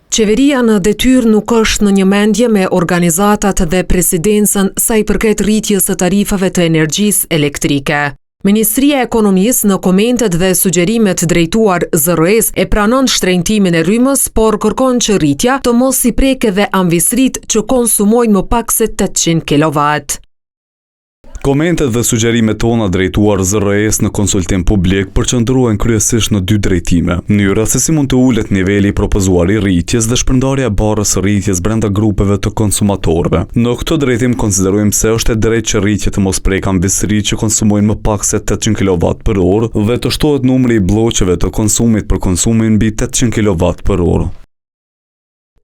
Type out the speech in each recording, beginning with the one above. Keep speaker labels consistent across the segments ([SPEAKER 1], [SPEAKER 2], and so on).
[SPEAKER 1] Qeveria në detyrë nuk është në një mendje me organizatat dhe presidencën sa i përket rritjes së tarifave të energjisë elektrike. Ministria e Ekonomisë në komentet dhe sugjerimet drejtuar ZRE-s e pranon shtrenjtimin e rrymës, por kërkon që rritja të mos i preke dhe anvisrit që konsumojnë më pak se 800 kW.
[SPEAKER 2] Komentet dhe sugjerimet tona drejtuar ZRE-s në konsultim publik përqendrohen kryesisht në dy drejtime: mënyra se si mund të ulet niveli i propozuar i rritjes dhe shpërndarja e barrës së rritjes brenda grupeve të konsumatorëve. Në këtë drejtim konsiderojmë se është e drejtë që rritja të mos prek anvisrit që konsumojnë më pak se 800 kW për orë dhe të shtohet numri i blloqeve të konsumit për konsumin mbi 800 kW për orë.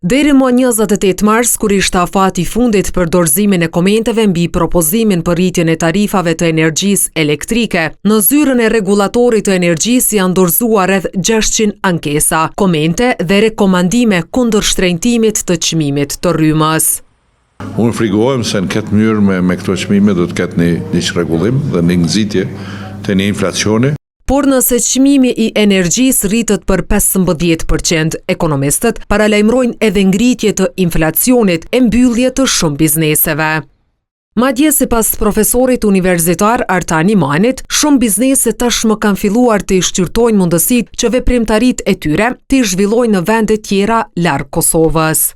[SPEAKER 1] Deri më 28 mars, kur ishte afati i fundit për dorëzimin e komenteve mbi propozimin për rritjen e tarifave të energjisë elektrike, në zyrën e rregullatorit të energjisë janë dorëzuar rreth 600 ankesa, komente dhe rekomandime kundër shtrenjtimit të çmimit të rrymës.
[SPEAKER 3] Unë frigohem se në këtë mënyrë me këto çmime do të ketë një çrregullim dhe një nxitje të një inflacioni.
[SPEAKER 1] Por nëse çmimi i energjisë rritet për 15%, ekonomistët paralajmërojnë edhe ngritje të inflacionit e mbyllje të shumë bizneseve. Madje sipas profesorit universitar Artan Imanit, shumë biznese tashmë kanë filluar të i shqyrtojnë mundësitë që veprimtaritë e tyre të i zhvillojnë në vende tjera larg Kosovës.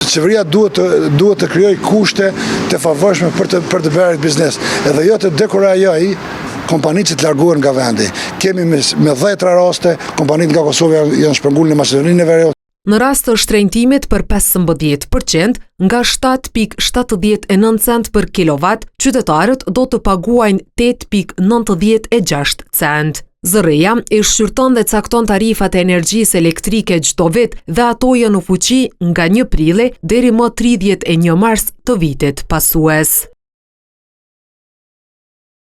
[SPEAKER 4] Qeveria duhet të krijojë kushte të favorshme për të bërë biznes, edhe jo të dekurajojë kompanitë që të largohen nga vendi. Kemi me 10 raste kompanitë nga Kosova janë shpërngulur në Maqedoninë e Veriut.
[SPEAKER 1] Në rast të shtrenjtimit për 15% nga 7,79 cent për kilowatt, qytetarët do të paguajnë 8,96 cent. ZRE-ja i shqyrton dhe cakton tarifat e energjisë elektrike çdo vit dhe ato janë në fuqi nga 1 prilli deri më 31 mars të vitit pasues.